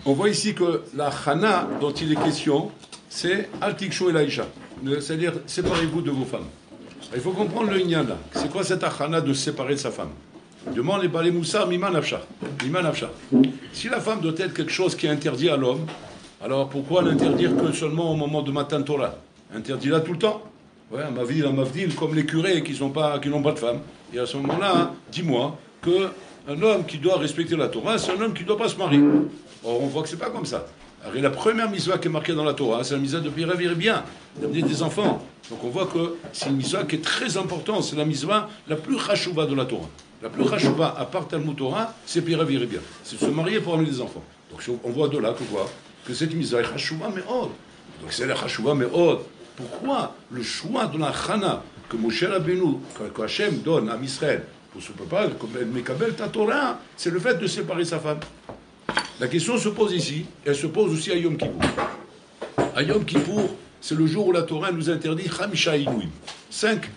On voit ici que la chana dont il est question, c'est al tikshu el aisha, c'est-à-dire séparez-vous de vos femmes. Il faut comprendre le inyan là. C'est quoi cette chana de se séparer de sa femme? Demande les balais moussar miman afshar. Si la femme doit être quelque chose qui est interdit à l'homme, alors pourquoi l'interdire que seulement au moment de Matan Torah? Interdit-la tout le temps. Ouais, à Mavdil, comme les curés qui n'ont pas de femme. Et à ce moment-là, dis-moi qu'un homme qui doit respecter la Torah, c'est un homme qui ne doit pas se marier. Or, on voit que c'est pas comme ça. Alors, la première mitzvah qui est marquée dans la Torah, c'est la mitzvah de Piravir bien, d'amener des enfants. Donc on voit que c'est une mitzvah qui est très importante. C'est la mitzvah la plus chashouva de la Torah. La plus chashouva, à part Talmud Torah, c'est Piravir bien. C'est de se marier pour amener des enfants. Donc on voit de là que cette mitzvah est chashouva mais haute. Donc c'est la chashouva mais haute. Pourquoi le choix de la chana que Moshe Rabbeinu, que Hachem donne à Israël pour ce peuple, comme Mekabel ta Torah, c'est le fait de séparer sa femme. La question se pose ici, et elle se pose aussi à Yom Kippour. À Yom Kippour, c'est le jour où la Torah nous interdit Chamisha Inouim, 5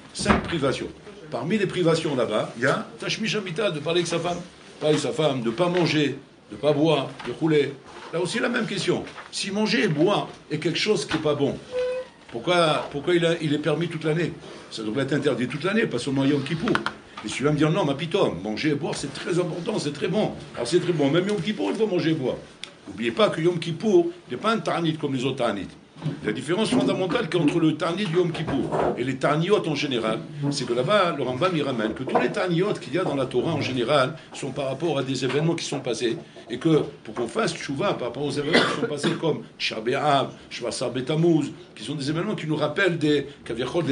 privations. Parmi les privations là-bas, il y a Tashmish Amita, de parler avec sa femme, de ne pas manger, de ne pas boire, de rouler. Là aussi la même question. Si manger et boire est quelque chose qui n'est pas bon, pourquoi il est permis toute l'année? Ça devrait être interdit toute l'année, pas seulement Yom Kippour. Et si tu vas me dire non, ma pitom, manger et boire c'est très important, c'est très bon. Alors c'est très bon, même Yom Kippour il faut manger et boire. N'oubliez pas que Yom Kippour n'est pas un ta'anit comme les autres ta'anit. La différence fondamentale qu'entre le ta'anit du Yom Kippour et les ta'aniot en général, c'est que là-bas, le Rambam il ramène que tous les ta'aniot qu'il y a dans la Torah en général sont par rapport à des événements qui sont passés, et que pour qu'on fasse tchouva par rapport aux événements qui sont passés comme Tisha B'Av, Shvasar Betamuz, qui sont des événements qui nous rappellent des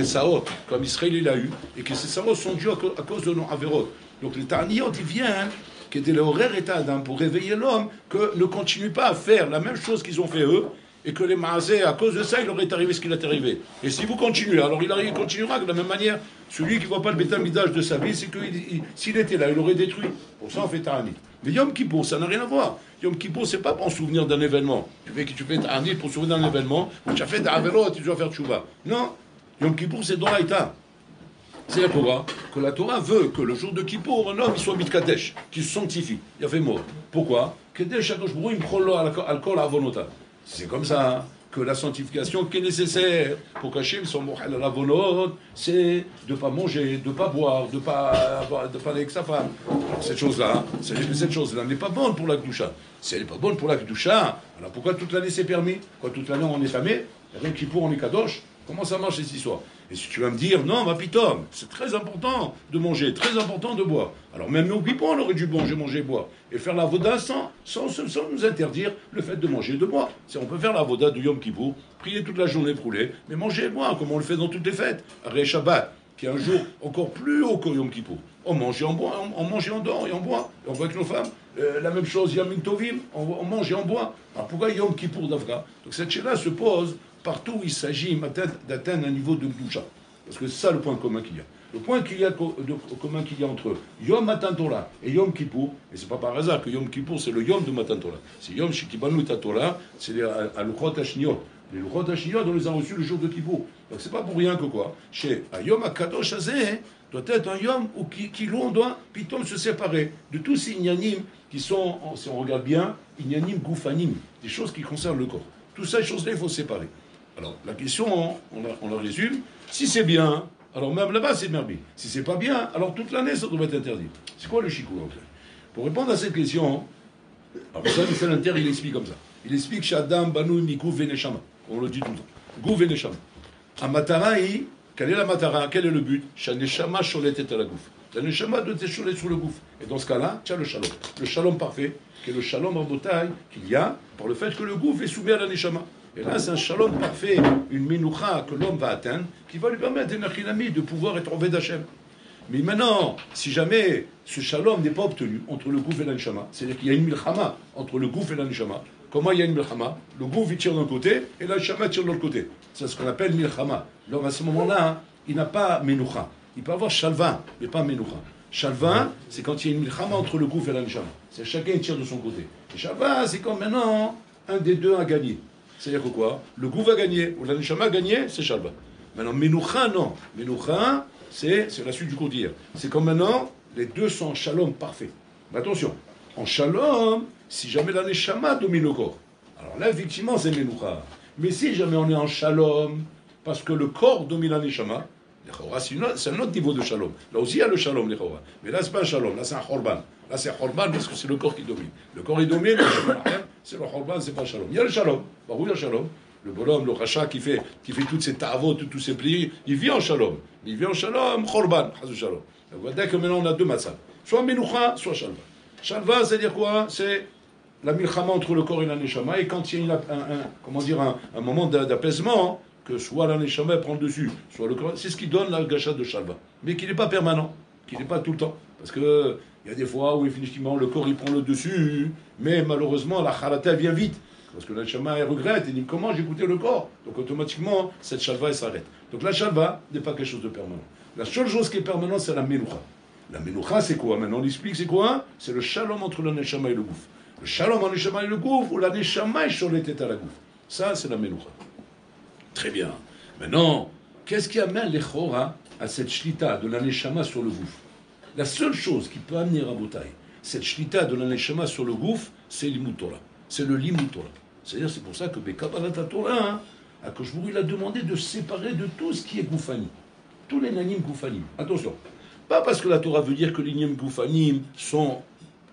Saot, comme Israël il a eu, et que ces Saot sont dus à cause de nos Averot. Donc les ta'aniot ils viennent qui étaient les horaires état pour réveiller l'homme, que ne continue pas à faire la même chose qu'ils ont fait eux, et que les maasés, à cause de ça, il leur est arrivé ce qu'il est arrivé. Et si vous continuez, alors il continuera de la même manière. Celui qui ne voit pas le bétamidage de sa vie, c'est que s'il était là, il l'aurait détruit. Pour ça, on fait ta'anit. Mais Yom Kippour, ça n'a rien à voir. Yom Kippour, c'est pas pour souvenir d'un événement. Tu fais ta'anit pour souvenir d'un événement, ou tu as fait ta'averot et tu dois faire tchouva. Non, Yom Kippour, c'est Doraïta. C'est la Torah, que la Torah veut que le jour de Kippour, un homme il soit mitkadesh, qu'il se sanctifie. Il a fait mort. Pourquoi? C'est comme ça que la sanctification qui est nécessaire pour qu'Hachem soit mohel à la volonté, c'est de ne pas manger, de ne pas boire, de ne pas aller avec sa femme. Cette chose-là n'est pas bonne pour la Kedusha. Si elle n'est pas bonne pour la Kedusha, alors pourquoi toute l'année c'est permis? Quoi, toute l'année on est famé? Rien Kippour on est kadosh? Comment ça marche cette histoire? Et si tu vas me dire, non, ma pitom, c'est très important de manger, très important de boire. Alors même au Kippour, on aurait dû manger et boire. Et faire la voda sans nous interdire le fait de manger et de boire. On peut faire la voda de Yom Kippour, prier toute la journée brûlée, mais manger et boire, comme on le fait dans toutes les fêtes. Arrêt Shabbat, qui est un jour encore plus haut que Yom Kippour. On mange et on boit, on mange et on dort et on boit. Et on voit avec nos femmes, la même chose, Yom Tovim, on mange et on boit. Alors pourquoi Yom Kippour d'Avra? Donc cette chéla se pose partout où il s'agit d'atteindre un niveau de Kedusha. Parce que c'est ça le point commun qu'il y a. Le point commun qu'il y a entre Yom Matan Torah et Yom Kippour, et c'est pas par hasard que Yom Kippour c'est le Yom de Matan Torah. C'est Yom Shekibanu ta Torah, c'est les Luchot Hashniot. Les Luchot Hashniot, on les a reçus le jour de Kippour. Donc c'est pas pour rien que quoi. Chez Yom HaKadosh Hazeh doit être un Yom où l'on doit pitom se séparer de tous ces inyanim qui sont, si on regarde bien, inyanim goufanim, des choses qui concernent le corps. Toutes ces choses-là, il faut se séparer. Alors, la question, on la résume. Si c'est bien, alors même là-bas, c'est merveilleux. Si c'est pas bien, alors toute l'année, ça doit être interdit. C'est quoi le chikou, en fait? Pour répondre à cette question, alors ça, le Salanter, il explique comme ça. Il explique Shadam, Banu, Mikou, Veneshama. On le dit tout le temps. Gou, Veneshama. Amatara, quelle est la matara? Quel est le but? Shaneshama, Sholet et la gouf. La neshama doit être Sholet sur le gouffre. Et dans ce cas-là, tu as le shalom. Le shalom parfait, qui est le shalom en bataille qu'il y a par le fait que le gouffre est soumis à la neshama. Et là, c'est un shalom parfait, une minoucha que l'homme va atteindre, qui va lui permettre de pouvoir être Oved Hashem. Mais maintenant, si jamais ce shalom n'est pas obtenu entre le gouffre et la neshama, c'est-à-dire qu'il y a une milchama entre le gouffre et la neshama. Comment il y a une milchama? Le gouffre il tire d'un côté et la neshama tire de l'autre côté. C'est ce qu'on appelle milchama. L'homme à ce moment-là, il n'a pas minoucha. Il peut avoir shalva, mais pas minoucha. Shalva, c'est quand il y a une milchama entre le gouffre et la neshama. C'est chacun tire de son côté. Et shalva, c'est quand maintenant un des deux a gagné. C'est-à-dire que quoi? Le goût va gagner, ou la neshama a gagné, c'est Shalva. Maintenant, Menoucha, non. Menoucha, c'est la suite du cours d'hier. C'est comme maintenant, les deux sont en shalom parfait. Mais attention, en shalom, si jamais la neshama domine le corps, alors là, effectivement, c'est menoucha. Mais si jamais on est en shalom, parce que le corps domine la neshama, c'est un autre niveau de shalom. Là aussi, il y a le shalom, mais là, c'est pas un shalom, là, c'est un khorban. Là, c'est un khorban parce que c'est le corps qui domine. Le corps, il domine, c'est le khorban, c'est pas le shalom. Il y a le shalom. Bah oui, il y a le shalom. Le bonhomme, le rachat qui fait toutes ces tavot, tous ces plis, il vit en shalom. Il vit en shalom, khorban, hazou shalom. Donc, dès que maintenant, on a deux matzah. Soit menoucha, soit shalva. Shalva, c'est-à-dire quoi? C'est la milchama entre le corps et la neshama. Et quand il y a un moment d'apaisement, que soit la neshama prend le dessus, soit le corps, c'est ce qui donne la gachat de shalva. Mais qui n'est pas permanent, qui n'est pas tout le temps. Parce que il y a des fois où effectivement le corps il prend le dessus, mais malheureusement la khalata vient vite. Parce que la neshama elle regrette et dit comment j'ai écouté le corps. Donc automatiquement cette shalva elle s'arrête. Donc la shalva n'est pas quelque chose de permanent. La seule chose qui est permanente c'est la menoucha. La menoucha c'est quoi? Maintenant on explique c'est quoi? C'est le shalom entre la neshama et le gouffre. Le shalom entre la neshama et le gouffre, ou la neshama est sur les têtes à la gouffre. Ça c'est la menoucha. Très bien. Maintenant, qu'est-ce qui amène les chora à cette shlita de la neshama sur le gouffre? La seule chose qui peut amener Rabotai, cette shlita de la neshama sur le gouffre, c'est l'imut Torah. C'est le limut Torah. C'est-à-dire, c'est pour ça que Bekabalat Torah, Akadosh Baruch Hu, il a demandé de séparer de tout ce qui est goufani. Tous les nanim goufanim. Attention. Pas parce que la Torah veut dire que les nanim goufanim sont,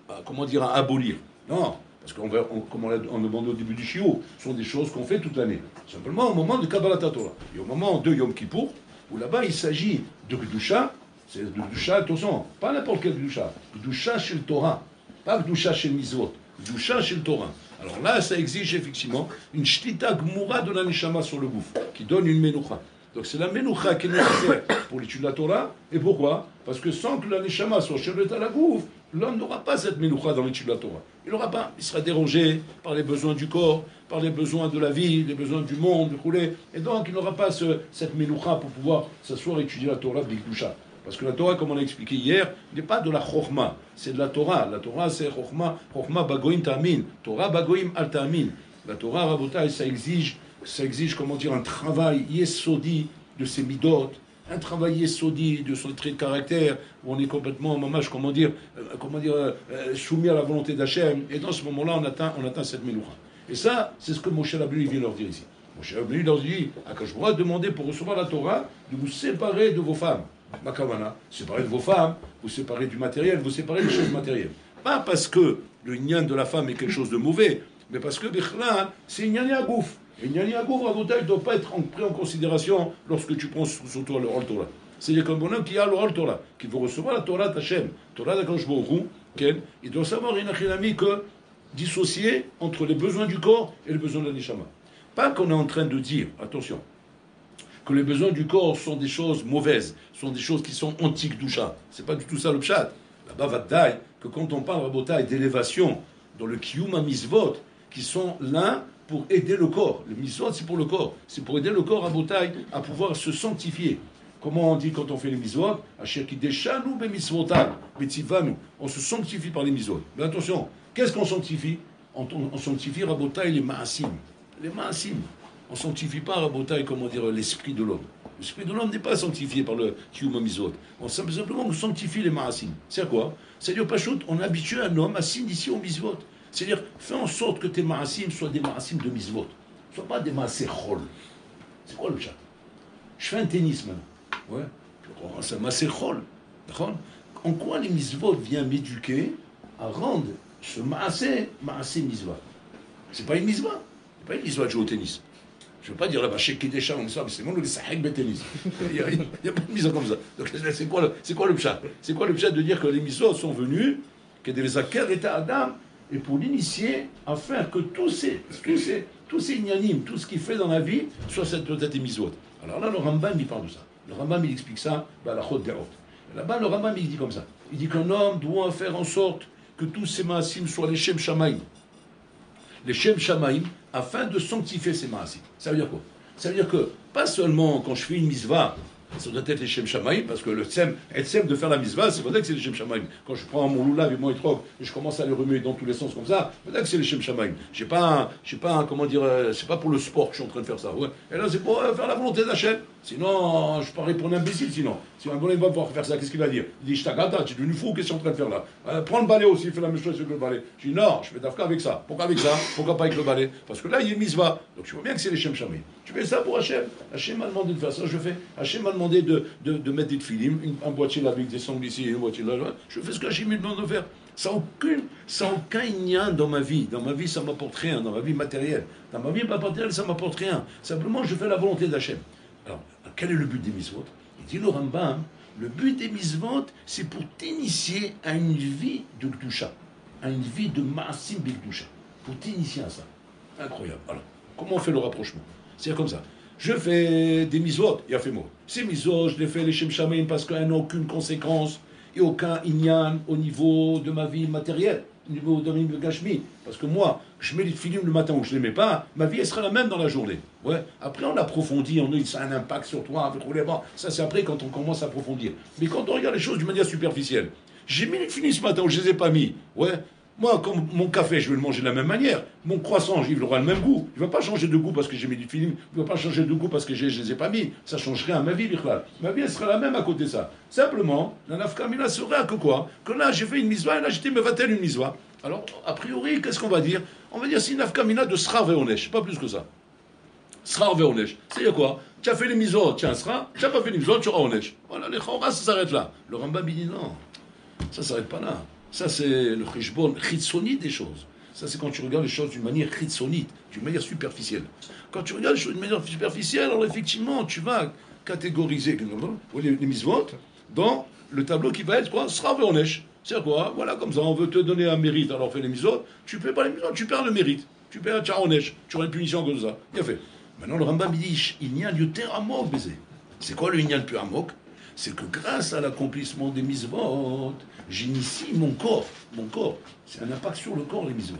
à abolir. Non. Parce qu'on comme on demandé au début du shiur, ce sont des choses qu'on fait toute l'année. Simplement au moment de Kabbalat Torah. Et au moment de Yom Kippour, où là-bas il s'agit de Gdusha, c'est de Gdusha, attention, pas n'importe quel Gdusha. Gdusha chez le Torah, pas Gdusha chez le Mitzvot. Gdusha chez le Torah. Alors là, ça exige effectivement une shtita gmoura de la neshama sur le gouffre, qui donne une menoucha. Donc c'est la menoucha qui est nécessaire pour l'étude de la Torah. Et pourquoi? Parce que sans que la neshama soit chez le gouffre, l'homme n'aura pas cette menoucha dans l'étude de la Torah. Il n'aura pas. Il sera dérangé par les besoins du corps, par les besoins de la vie, les besoins du monde, et donc il n'aura pas cette menoucha pour pouvoir s'asseoir et étudier la Torah b'ikdusha. Parce que la Torah, comme on a expliqué hier, n'est pas de la chorma, c'est de la Torah. La Torah, c'est chorma bagoim ta'amin. Torah bagoim al ta'amin. La Torah, Rabotai, ça exige, un travail yesodi de ses midot, un travail yesodi de son trait de caractère, où on est complètement, soumis à la volonté d'Hachem. Et dans ce moment-là, on atteint cette menoucha. Et ça, c'est ce que Moshe Rabbeinu vient leur dire ici. Moshe Rabbeinu leur dit, Akadosh Baruch Hu, demandez pour recevoir la Torah de vous séparer de vos femmes. Makavana, séparer de vos femmes, vous séparer du matériel, vous séparer des choses matérielles. Pas parce que le nyan de la femme est quelque chose de mauvais, mais parce que Bechlan, c'est nyan yagouf. Et nyan yagouf, Rabotai, ne doit pas être pris en considération lorsque tu prends sur toi le rôle Torah. C'est-à-dire qu'un bonhomme qui a le rôle Torah, qui veut recevoir la Torah d'Hachem, Torah d'Akadosh Baruch Hu, il doit savoir, que dissocier entre les besoins du corps et les besoins de la neshama. Pas qu'on est en train de dire, attention, que les besoins du corps sont des choses mauvaises, sont des choses qui sont anti-Gdusha. C'est pas du tout ça le pshat. Là-bas, Vaddaï, que quand on parle, Rabotai, d'élévation dans le Kiyum HaMizvot, qui sont là pour aider le corps. Le Mizvot, c'est pour le corps. C'est pour aider le corps, Rabotai, à pouvoir se sanctifier. Comment on dit quand on fait les Mizvot? Asher kideshanu be'mitzvotav, be'tzivanu. On se sanctifie par les Mizvot. Mais attention, qu'est-ce qu'on sanctifie? On sanctifie, Rabotai, les Ma'asim. Les Ma'asim. On ne sanctifie pas, Rabotai, l'esprit de l'homme. L'esprit de l'homme n'est pas sanctifié par le Kiyum HaMizvot. Simplement, on sanctifie les Ma'asim. C'est quoi? C'est-à-dire, Pachout, on habitue un homme à s'initier au Mizvot. C'est-à-dire, fais en sorte que tes Ma'asim soient des Ma'asim de Mizvot. Ne soient pas des Ma'aseh Chol. C'est quoi le chat? Je fais un tennis maintenant. Ouais. C'est un Ma'aseh Chol. D'accord? En quoi les Mizvot viennent m'éduquer à rendre ce Ma'aseh Mizvot? C'est pas une Mizvot. C'est pas une Mizvot de jouer au tennis. Je ne veux pas dire là-bas, chez Kedesha, comme ça, mais c'est moi le Sahek Betenis. Il n'y a pas de mise comme ça. Donc c'est quoi le pshat? C'est quoi le pshat de dire que les misos sont venus, que des akers étaient Adam, et pour l'initier, afin que tous ces ignanim, tout ce qu'il fait dans la vie, soit cette misot. Alors là, le Rambam, il parle de ça. Le Rambam, il explique ça, la Chod Derot. Là-bas, le Rambam, il dit comme ça. Il dit qu'un homme doit faire en sorte que tous ces maasim soient les Shem Shamaim. Les Shem Shamaim, afin de sanctifier ces maasim. Ça veut dire quoi? Ça veut dire que, pas seulement quand je fais une misva, ça doit être les Shem Shamaim, parce que le tsem de faire la misva, c'est vrai que c'est les Shem Shamaim. Quand je prends mon loulav et mon étrog, et je commence à les remuer dans tous les sens comme ça, c'est vrai que c'est les Shem Shamaim. C'est pas pour le sport que je suis en train de faire ça. Ouais. Et là, c'est pour faire la volonté d'Hachem. Sinon, je parais pour un imbécile, sinon. Si un bon va pouvoir faire ça, qu'est-ce qu'il va dire? Il dit, je t'agata, tu es devenu fou, qu'est-ce que tu es en train de faire là? Prends le balai aussi, fais la même chose sur le balai. Je dis, non, je fais d'afka avec ça. Pourquoi avec ça? Pourquoi pas avec le balai? Parce que là, il y a une misva. Donc tu vois bien que c'est les Shem Shamay. Tu fais ça pour Hachem. Hachem m'a demandé de faire ça, je fais. Hachem m'a demandé de mettre des films, un boîtier là avec des sangles ici, un boîtier là. Je fais ce que Hachem me demande de faire. Ça n'a aucun lien dans ma vie. Dans ma vie, ça ne m'apporte rien. Dans ma vie matérielle. Dans ma vie matérielle, ça ne m'apporte rien. Simplement, je fais la volonté d'Hachem. Alors, quel est le but des mitzvot? Il dit le Rambam, le but des mitzvot, c'est pour t'initier à une vie de Gdusha, à une vie de Maasim B'Gdusha, pour t'initier à ça. Incroyable. Alors, comment on fait le rapprochement? C'est comme ça. Je fais des mitzvot, il a fait mot. Ces mitzvot, je les fais les Shem Shamayim parce qu'elles n'ont aucune conséquence et aucun inyan au niveau de ma vie matérielle, au niveau de ma vie gashmi. Parce que moi, je mets les films le matin ou je ne les mets pas, ma vie elle sera la même dans la journée. Ouais. Après on approfondit, on dit ça a un impact sur toi, ça c'est après quand on commence à approfondir. Mais quand on regarde les choses d'une manière superficielle, j'ai mis les films ce matin ou je ne les ai pas mis, ouais. Moi, comme mon café, je vais le manger de la même manière. Mon croissant, il aura le même goût. Il ne va pas changer de goût parce que j'ai mis du film. Il ne va pas changer de goût parce que je ne les ai pas mis. Ça ne change rien à ma vie, Bichlal. Ma vie, elle sera la même à côté de ça. Simplement, la nafkamina sera que quoi? Que là, j'ai fait une misva et là, j'étais me va-t-elle une misva. Alors, a priori, qu'est-ce qu'on va dire? On va dire c'est une nafkamina de srar veonesh, pas plus que ça. Srar veonesh. C'est-à-dire quoi? Tu as fait les misos, tiens, srar. Tu n'as pas fait les misos, tu auras onesh. Voilà, les chauras, ça s'arrête là. Le Rambam, il dit non. Ça ne s'arrête pas là. Ça, c'est le chishbon chitsoni des choses. Ça, c'est quand tu regardes les choses d'une manière chitsonite, d'une manière superficielle. Quand tu regardes les choses d'une manière superficielle, alors effectivement, tu vas catégoriser les mitzvot dans le tableau qui va être quoi? Sra veonesh. C'est quoi? Voilà, comme ça, on veut te donner un mérite, alors fais les mitzvot. Tu fais pas les mitzvot, tu perds le mérite. Tu perds un onesh. Tu auras une punition comme ça. Bien fait. Maintenant, le Rambam dit il n'y a yoter amok baiser. C'est quoi le inyan plus amok? C'est que grâce à l'accomplissement des mitzvot, j'initie mon corps. Mon corps, c'est un impact sur le corps, les mitzvot.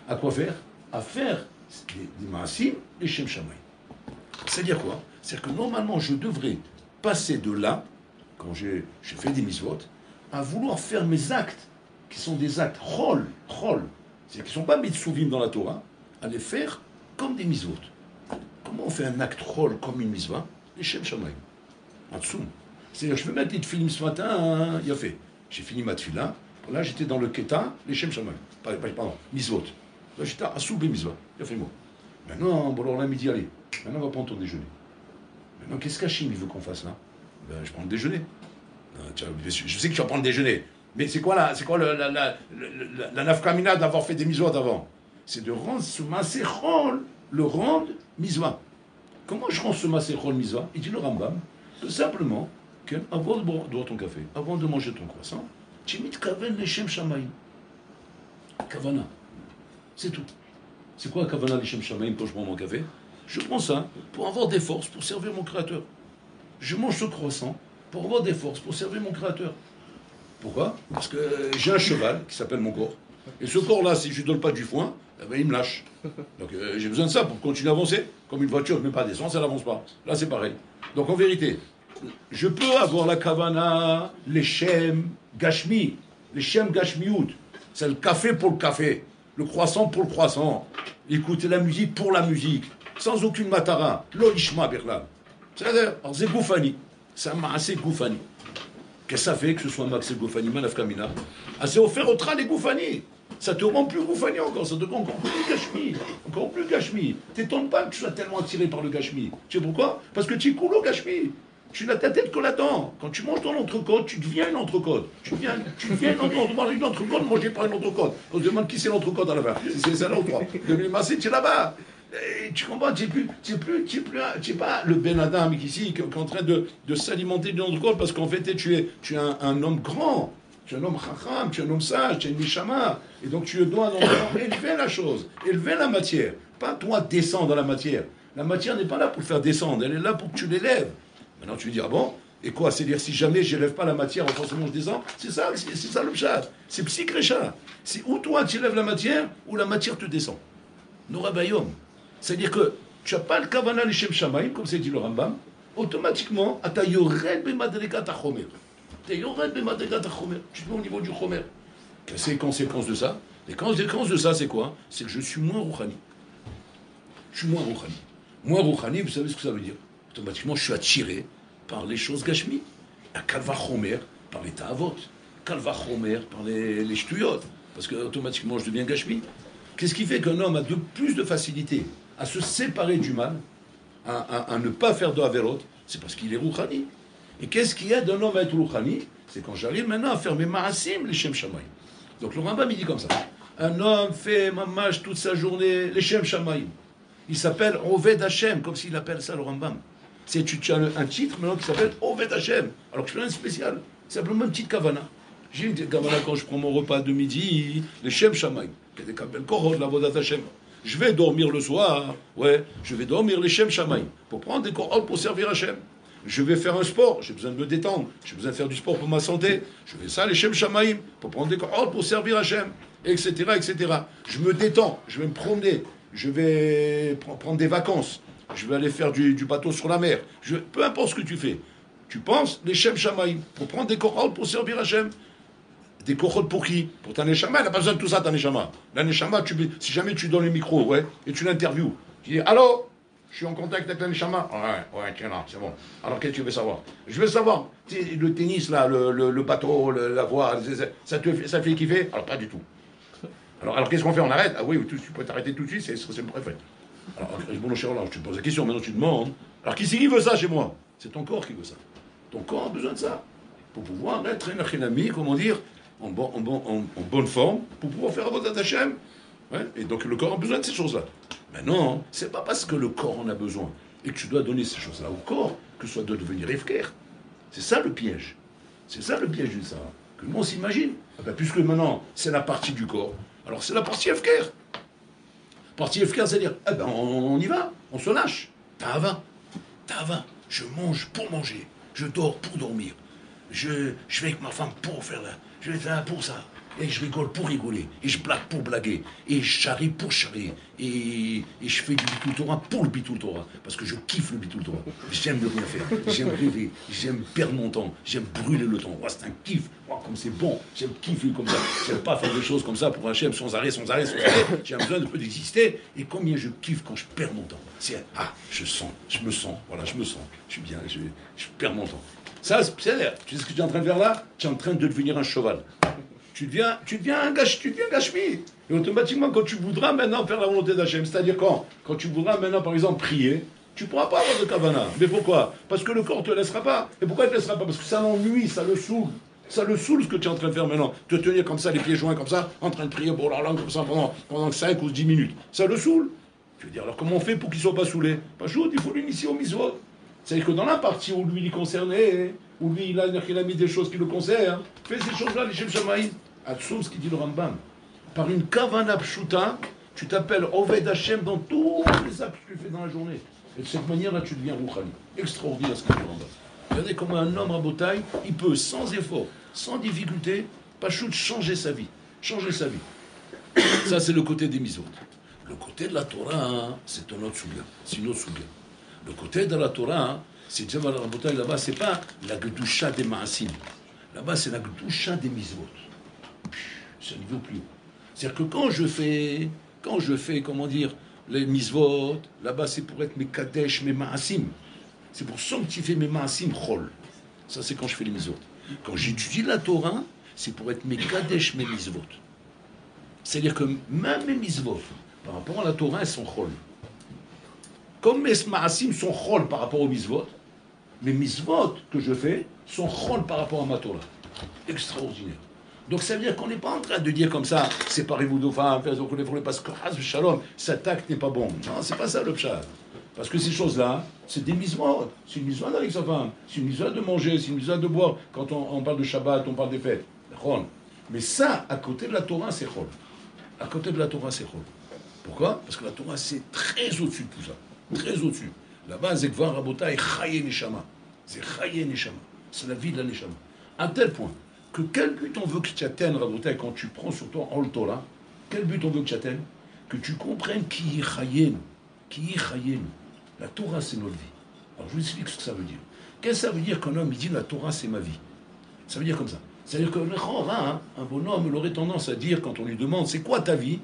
À quoi faire? À faire des maasim, les Shem Shamayim. C'est-à-dire quoi? C'est-à-dire que normalement, je devrais passer de là, quand j'ai fait des mitzvot, à vouloir faire mes actes, qui sont des actes chol, c'est-à-dire qui ne sont pas mitzvot dans la Torah, à les faire comme des mitzvot. Comment on fait un acte chol comme une mitzvah? Les Shem Shamayim. En dessous. C'est-à-dire, je peux mettre des films ce matin, hein, il a fait. J'ai fini ma tefila. Là, j'étais dans le Keta, les Shem Shamayim. Pardon, Mitzvot. Là, j'étais à Soubé Mitzvah. Il a fait moi. Maintenant, bon, alors là, midi, allez. Maintenant, on va prendre ton déjeuner. Maintenant, qu'est-ce qu'Hachim il veut qu'on fasse là? Ben, je prends le déjeuner. Je sais que tu vas prendre le déjeuner. Mais c'est quoi la nafkamina d'avoir fait des mitzvot avant? C'est de rendre ce maséchol, le rendre mitzvah. Comment je rends ce maséchol mitzvah? Il dit le Rambam, tout simplement, avant de boire ton café, avant de manger ton croissant, tu mets kaven les Shem Shamayim. Kavana. C'est tout. C'est quoi Kavana les Shem Shamayim quand je prends mon café? Je prends ça pour avoir des forces pour servir mon Créateur. Je mange ce croissant pour avoir des forces pour servir mon Créateur. Pourquoi? Parce que j'ai un cheval qui s'appelle mon corps. Et ce corps-là, si je ne lui donne pas du foin, eh ben, il me lâche. Donc j'ai besoin de ça pour continuer à avancer. Comme une voiture ne met pas d'essence, elle n'avance pas. Là, c'est pareil. Donc en vérité, je peux avoir la kavana, les shem gashmi, les shem gashmiout. C'est le café pour le café, le croissant pour le croissant, écouter la musique pour la musique, sans aucune matara. L'olishma berla. C'est-à-dire, c'est goufani. C'est un maasé goufani. Qu'est-ce que ça fait que ce soit un maasé goufani, manafkamina? Ah, c'est offert au train des goufani. Ça te rend plus goufani encore, ça te rend encore plus gashmi. Encore plus gashmi. T'étonnes pas que tu sois tellement attiré par le gashmi. Tu sais pourquoi? Parce que tu es cool au gashmi. Tu n'as ta tête que là-dedans. Quand tu manges ton entrecôte, tu deviens une entrecôte. Tu deviens une entrecôte. Une entrecôte mangée par une entrecôte. On se demande qui c'est l'entrecôte à la fin. C'est ça là ou toi. Devenu massé, tu es là-bas. Et tu comprends, tu n'es pas le Ben Adam ici qui est en train de s'alimenter d'une entrecôte parce qu'en fait tu es un homme grand. Tu es un homme chacham, tu es un homme sage, tu es une nishama. Et donc tu dois élever la chose, élever la matière. Pas toi descendre dans la matière. La matière n'est pas là pour le faire descendre, elle est là pour que tu l'élèves. Maintenant tu veux dire, ah bon, et quoi? C'est-à-dire si jamais je n'élève pas la matière, forcément je descends? C'est ça le pshat. C'est psychrécha. C'est ou toi tu élèves la matière, ou la matière te descend. Norabayom. C'est-à-dire que tu n'as pas le kavana l'ishem shamayim, comme c'est dit le Rambam, automatiquement, ata yored b'madregat hachomer. Tu te mets au niveau du chomer. Quelles sont les conséquences de ça? Les conséquences de ça, c'est quoi? C'est que je suis moins rouhani. Je suis moins rouhani. Moins rouhani, vous savez ce que ça veut dire? automatiquement je suis attiré par les choses gashmi. À Kalva Chomer, par les ta'avot. Kalva Chomer, par les shtuyot. Parce que automatiquement je deviens gashmi. Qu'est-ce qui fait qu'un homme a plus de facilité à se séparer du mal, à ne pas faire de averot? C'est parce qu'il est rouchani. Et qu'est-ce qu'il y a d'un homme à être rouchani? C'est quand j'arrive maintenant à faire mes ma'asim, les Shem Shamayim. Donc le Rambam il dit comme ça. Un homme fait mamash toute sa journée, les Shem Shamayim. Il s'appelle Oved Hashem, comme s'il appelle ça le Rambam. Tu as un titre maintenant qui s'appelle Oved Hashem. Alors que je fais rien de spécial. C'est simplement une petite kavana. J'ai une petite kavana quand je prends mon repas de midi, les Shem Shamayim. Qui est des korod, la Vodat Hashem. Je vais dormir le soir, je vais dormir les Shem Shamayim. Pour prendre des korod pour servir Hashem. Je vais faire un sport, j'ai besoin de me détendre, j'ai besoin de faire du sport pour ma santé. Je fais ça, les Shem Shamayim, pour prendre des korod pour servir Hashem, etc., etc. Je me détends, je vais me promener, je vais prendre des vacances, je vais aller faire du bateau sur la mer. Peu importe ce que tu fais, tu penses les Shem Shamayim, pour prendre des korod pour servir Hashem. Des korod pour qui? Pour ta neshama, elle n'a pas besoin de tout ça, ta neshama. La neshama, si jamais tu donnes le micro, et tu l'interviews, tu dis, allô? Je suis en contact avec la neshama. Ouais, tiens là, c'est bon. Alors qu'est-ce que tu veux savoir? Je veux savoir, le tennis là, le bateau, la voile, ça te fait kiffer? Alors pas du tout. Alors qu'est-ce qu'on fait? On arrête? Ah oui, tu peux t'arrêter tout de suite, c'est le préfet. Alors, bon, cher, je te pose la question, maintenant tu demandes. Alors qui c'est qui veut ça chez moi? C'est ton corps qui veut ça. Ton corps a besoin de ça. Pour pouvoir être un achinami, comment dire, en bonne forme, pour pouvoir faire Avodat Hashem. Et donc le corps a besoin de ces choses-là. Maintenant, c'est pas parce que le corps en a besoin et que tu dois donner ces choses-là au corps que ça doit devenir efker. C'est ça le piège. C'est ça le piège du Sahara. Que le monde s'imagine. Puisque maintenant, c'est la partie du corps, alors c'est la partie efker. Partie efker, c'est-à-dire, on y va, on se lâche. Ta'ava. Je mange pour manger. Je dors pour dormir. Je vais avec ma femme pour faire là. Je vais faire pour ça. Et je rigole pour rigoler. Et je blague pour blaguer. Et je charrie pour charrier. Et je fais du Bitul Torah pour le Bitul Torah. Parce que je kiffe le Bitul Torah. J'aime ne rien faire. J'aime rêver. J'aime perdre mon temps. J'aime brûler le temps. C'est un kiff. Comme c'est bon. J'aime kiffer comme ça. J'aime pas faire des choses comme ça pour Hachem sans arrêt. J'ai besoin de peu d'exister. Et combien je kiffe quand je perds mon temps. Je me sens. Je suis bien. Je perds mon temps. Ça, c'est l'air. Tu sais ce que tu es en train de faire là? Tu es en train de devenir un cheval. Tu deviens un gashmi. Et automatiquement, quand tu voudras maintenant faire la volonté d'Hachem, c'est-à-dire quand tu voudras maintenant, par exemple, prier, tu ne pourras pas avoir de kavana. Mais pourquoi? Parce que le corps ne te laissera pas. Et pourquoi il ne te laissera pas? Parce que ça l'ennuie, ça le saoule. Ça le saoule ce que tu es en train de faire maintenant. Te tenir comme ça, les pieds joints comme ça, en train de prier pour la langue comme ça pendant 5 ou 10 minutes. Ça le saoule. Je veux dire, alors comment on fait pour qu'il ne soit pas saoulé? Pas chaud, il faut l'initier au misvot. C'est-à-dire que dans la partie où lui il est concerné, où lui il a mis des choses qui le concernent, fais ces choses-là, les Shem Shamayim. Atsoum, ce qu'il dit le Rambam. Par une kavana pshuta, tu t'appelles Oved Hashem dans tous les actes que tu fais dans la journée. Et de cette manière-là, tu deviens Rouchani. Extraordinaire ce qu'il dit le Rambam. Regardez comment un homme à Botaï, il peut, sans effort, sans difficulté, Pachout, changer sa vie. Ça, c'est le côté des mitzvot. Le côté de la Torah, c'est un autre souga. C'est une autre souga. Le côté de la Torah, c'est déjà à Botaï, là-bas, c'est pas la Gdusha des Maasim. Là-bas, c'est la Gdusha des mitzvot. C'est un niveau plus haut. C'est-à-dire que quand je fais, comment dire, les mitzvot, là-bas c'est pour être mes kadesh, mes ma'asim. C'est pour sanctifier mes ma'asim chol. Ça c'est quand je fais les mitzvot. Quand j'étudie la Torah, c'est pour être mes kadesh, mes mitzvot. C'est-à-dire que même mes mitzvot, par rapport à la Torah, elles sont chol. Comme mes ma'asim sont chol par rapport aux mitzvot, mes mitzvot que je fais sont chol par rapport à ma Torah. Extraordinaire. Donc ça veut dire qu'on n'est pas en train de dire comme ça, séparez-vous de femmes, parce que Shalom, cet acte n'est pas bon. Non, c'est pas ça le pshat. Parce que ces choses-là, c'est des mitzvot. C'est une mitzvah avec sa femme, c'est une mitzvah de manger, c'est une mitzvah de boire. Quand on parle de Shabbat, on parle des fêtes. Mais ça, à côté de la Torah, c'est chol. À côté de la Torah, c'est chol. Pourquoi? Parce que la Torah, c'est très au-dessus de tout ça. Très au-dessus. Là-bas, c'est Kvar Rabotai, Chaye Neshama. C'est Chaye Neshama. C'est la vie de la Neshama. À tel point que quel but on veut que tu atteignes, Rabotai, quand tu prends sur toi en le Torah, quel but on veut que tu atteignes? Que tu comprennes qui est Chayen. Qui est Chayen. La Torah, c'est notre vie. Alors, je vous explique ce que ça veut dire. Qu'est-ce que ça veut dire qu'un homme, il dit la Torah, c'est ma vie? Ça veut dire comme ça. C'est-à-dire que un bonhomme, il aurait tendance à dire, quand on lui demande, c'est quoi ta vie?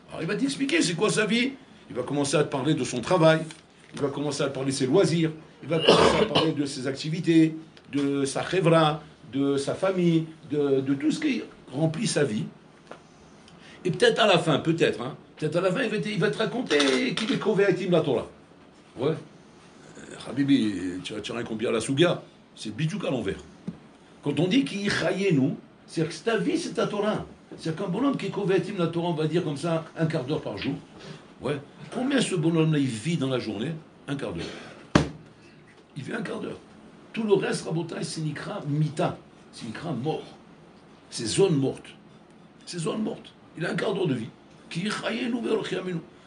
Alors, il va t'expliquer, c'est quoi sa vie? Il va commencer à te parler de son travail. il va commencer à parler de ses loisirs, il va commencer à parler de ses activités, de sa chevra, de sa famille, de tout ce qui remplit sa vie. Et peut-être à la fin, peut-être à la fin, il va te raconter qu'il est converti la Torah. Ouais. Habibi, tu as rien compris à la Souga, c'est bijouk à l'envers. Quand on dit qu'il y nous, c'est-à-dire que ta vie, c'est ta Torah. C'est-à-dire qu'un bonhomme qui est converti la Torah, on va dire comme ça, un quart d'heure par jour. Ouais. Combien ce bonhomme-là, il vit dans la journée? Un quart d'heure. Il vit un quart d'heure. Tout le reste, Rabotai, c'est Nikra Mita. C'est Nikra mort. C'est zone morte. C'est zone morte. Il a un quart d'heure de vie.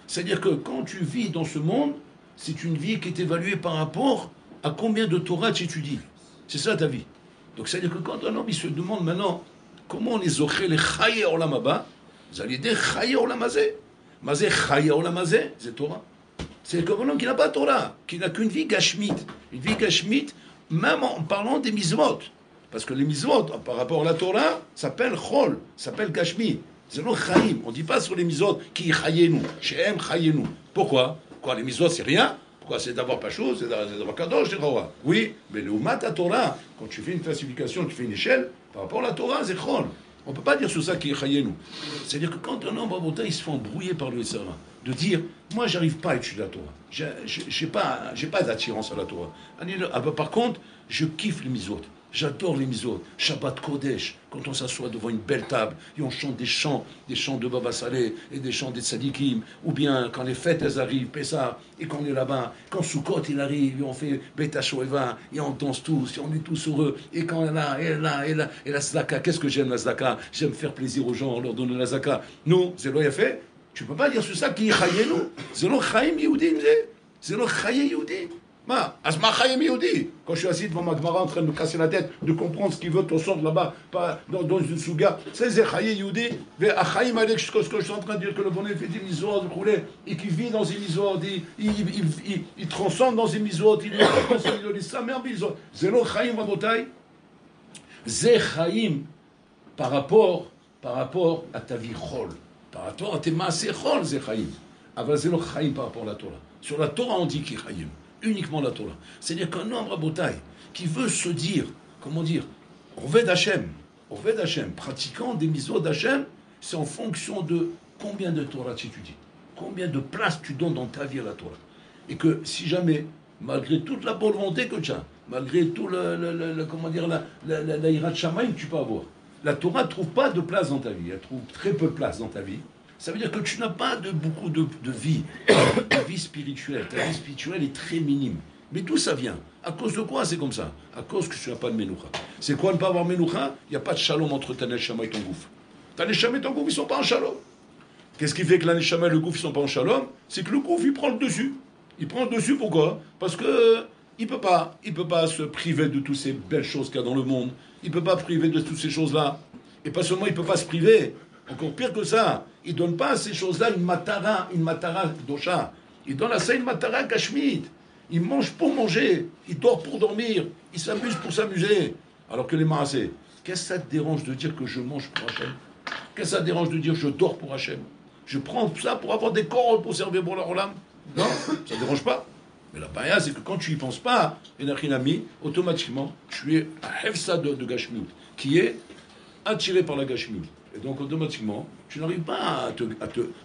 C'est-à-dire que quand tu vis dans ce monde, c'est une vie qui est évaluée par rapport à combien de Torah tu étudies. C'est ça ta vie. Donc c'est-à-dire que quand un homme il se demande maintenant comment on les ochel les chaye olam haba, vous allez dire chaye olam hazeh. Mazé chaye olam hazeh, c'est Torah. C'est un homme qui n'a pas Torah, qui n'a qu'une vie gashmit. Une vie gashmit, même en parlant des mitzvot. Parce que les mitzvot, par rapport à la Torah, s'appellent chol, s'appellent gashmit. C'est le chaim. On ne dit pas sur les mitzvot qui chayenu, shehem chayenu. Pourquoi? Quoi, les mitzvot, c'est rien? Pourquoi? C'est d'avoir pas chose, c'est d'avoir kadosh, c'est rawa. Oui, mais le umat à Torah, quand tu fais une classification, tu fais une échelle, par rapport à la Torah, c'est chol. On ne peut pas dire sur ça qui est chayenu. C'est-à-dire que quand un homme à il se fait embrouiller par le Yetzirah, de dire, moi, j'arrive pas à étudier la Torah. J'ai pas d'attirance à la Torah. Par contre, je kiffe les mitzvot. J'adore les mitzvot, Shabbat Kodesh, quand on s'assoit devant une belle table et on chante des chants de Baba Saleh et des chants des tzadikim, ou bien quand les fêtes elles arrivent, Pessah, et qu'on est là-bas, quand Sukkot il arrive, et on fait Beta Shoeva, et on danse tous, et on est tous heureux, et quand et la Zdaka, qu'est-ce que j'aime la Zdaka? J'aime faire plaisir aux gens, leur donner la Zdaka. Nous, c'est l'oeil fait, tu peux pas dire sur ça qui est Chayenu, c'est le Chaim Yehudim, c'est le Chaye Yehudim. Quand je suis assis devant ma Gemara en train de me casser la tête, de comprendre ce qu'il veut, ton sort là-bas, pas dans une souga, c'est Chaye Yehudi, mais Achaim Alek, ce que je suis en train de dire, que le bonhomme fait des misoires de rouler, et qu'il vit dans des misoires, il transcende dans des misoires, il est dans ses misoires, sa mère misoires. C'est le Chaim Rabotai, c'est Chaim par rapport à ta vie chol, par rapport à tes maaseh chol, c'est Chaim. Avant, c'est le Chaim par rapport à la Torah. Sur la Torah, on dit qu'il est Chaim. Uniquement la Torah. C'est-à-dire qu'un homme Rabotai qui veut se dire, comment dire, Oved Hashem, pratiquant des mitzvot d'Hashem, c'est en fonction de combien de Torah tu étudies, combien de place tu donnes dans ta vie à la Torah. Et que si jamais, malgré toute la bonne volonté que tu as, malgré tout comment dire, la hirat shamayim que tu peux avoir, la Torah ne trouve pas de place dans ta vie, elle trouve très peu de place dans ta vie. Ça veut dire que tu n'as pas beaucoup de vie, de vie spirituelle. Ta vie spirituelle est très minime. Mais d'où ça vient? À cause de quoi c'est comme ça? À cause que tu n'as pas de menoucha. C'est quoi ne pas avoir menoucha? Il n'y a pas de shalom entre ta neshama et ton gouffre. Ta neshama et ton gouffre, ils ne sont pas en shalom. Qu'est-ce qui fait que la neshama et le gouffre, ils ne sont pas en shalom? C'est que le gouffre, il prend le dessus. Il prend le dessus, pourquoi? Parce que il peut pas se priver de toutes ces belles choses qu'il y a dans le monde. Il ne peut pas priver de toutes ces choses-là. Et pas seulement il ne peut pas se priver, encore pire que ça, il ne donne pas à ces choses-là une matara dosha. Il donne à ça une matara kashmit. Il mange pour manger, il dort pour dormir, il s'amuse pour s'amuser. Alors que les maasés, qu'est-ce que ça te dérange de dire que je mange pour Hachem? Qu'est-ce que ça te dérange de dire que je dors pour Hachem? Je prends ça pour avoir des corps pour servir pour leur olam? Non, ça ne dérange pas. Mais la baya, c'est que quand tu n'y penses pas, Enachinami, automatiquement, tu es à Hefsa de Gashmut, qui est attiré par la Gashmut. Et donc, automatiquement, tu n'arrives pas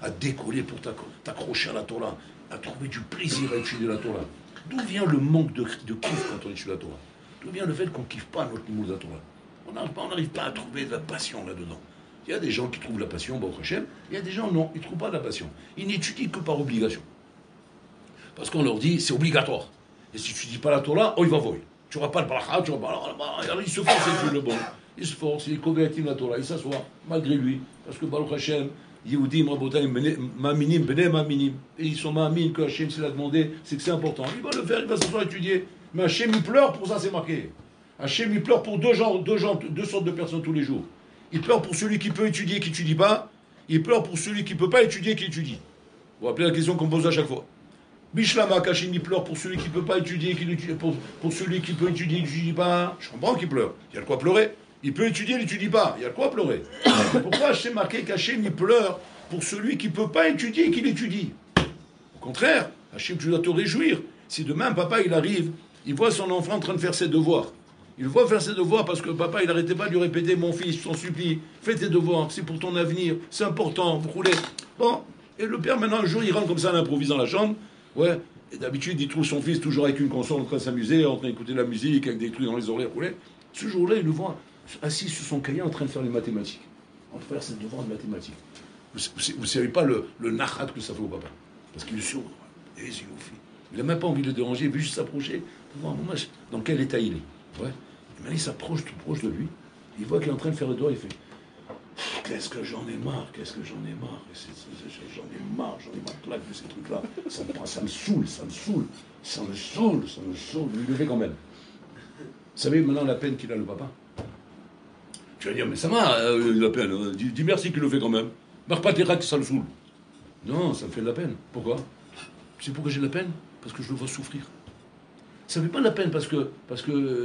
à décoller pour t'accrocher à la Torah, à trouver du plaisir à étudier la Torah. D'où vient le manque de kiff quand on étudie la Torah? D'où vient le fait qu'on ne kiffe pas notre niveau de la Torah? On n'arrive pas à trouver de la passion là-dedans. Il y a des gens qui trouvent la passion, Baruch Hashem, il y a des gens, non, ils ne trouvent pas la passion. Ils n'étudient que par obligation. Parce qu'on leur dit, c'est obligatoire. Et si tu ne dis pas la Torah, oh, il va voir. Tu n'auras pas le bracha, tu n'auras pas... Alors, il se force à étudier le bon. Il se force, il est converti la Torah, il s'assoit, malgré lui. Parce que Baruch Hashem, Yehudim, Rabotai, Maminim, Bene Maminim. Et ils sont Mamin, que Hashem s'il a demandé, c'est que c'est important. Il va le faire, il va s'asseoir étudier. Mais Hashem, il pleure pour ça, c'est marqué. Hashem, il pleure pour deux sortes de personnes tous les jours. Il pleure pour celui qui peut étudier, qui n'étudie pas. Il pleure pour celui qui ne peut pas étudier, qui étudie. Vous vous rappelez la question qu'on pose à chaque fois. Bishlama, Hashem, il pleure pour celui qui ne peut pas étudier, pour celui qui peut étudier, qui n'étudie pas. Je comprends qu'il pleure. Il y a de quoi pleurer. Il peut étudier, il n'étudie pas. Il y a de quoi pleurer. Pourquoi Hashem marqué qu'Hachem il pleure pour celui qui ne peut pas étudier et qui l'étudie? Au contraire, Hashem, tu dois te réjouir Si demain, papa, il arrive, il voit son enfant en train de faire ses devoirs. Il voit faire ses devoirs parce que papa, il n'arrêtait pas de lui répéter, mon fils, je t'en supplie, fais tes devoirs, c'est pour ton avenir, c'est important, vous roulez. Bon, et le père, maintenant, un jour, il rentre comme ça à l'improviste dans la chambre, ouais, et d'habitude, il trouve son fils toujours avec une console en train de s'amuser, en train d'écouter la musique, avec des trucs dans les oreilles roulés. Ce jour-là, il le voit assis sur son cahier en train de faire les mathématiques, en train de faire ses devoirs de mathématiques. Vous ne savez pas le nachat que ça fait au papa, parce qu'il est sourd, et il n'a même pas envie de le déranger, il veut juste s'approcher pour voir dans quel état il est. Ouais. Et maintenant, il s'approche tout proche de lui, il voit qu'il est en train de faire le doigt, il fait qu'est-ce que j'en ai marre, qu'est-ce que j'en ai marre, j'en ai marre claque de ces trucs-là, ça me saoule, mais il le fait quand même. Vous savez maintenant la peine qu'il a le papa? Tu vas dire, mais ça va, la peine, dis merci qu'il le fait quand même. Marre pas tes rats que ça le saoule. Non, ça me fait de la peine. Pourquoi? Tu sais pourquoi j'ai de la peine? Parce que je le vois souffrir. Ça ne fait pas de la peine parce que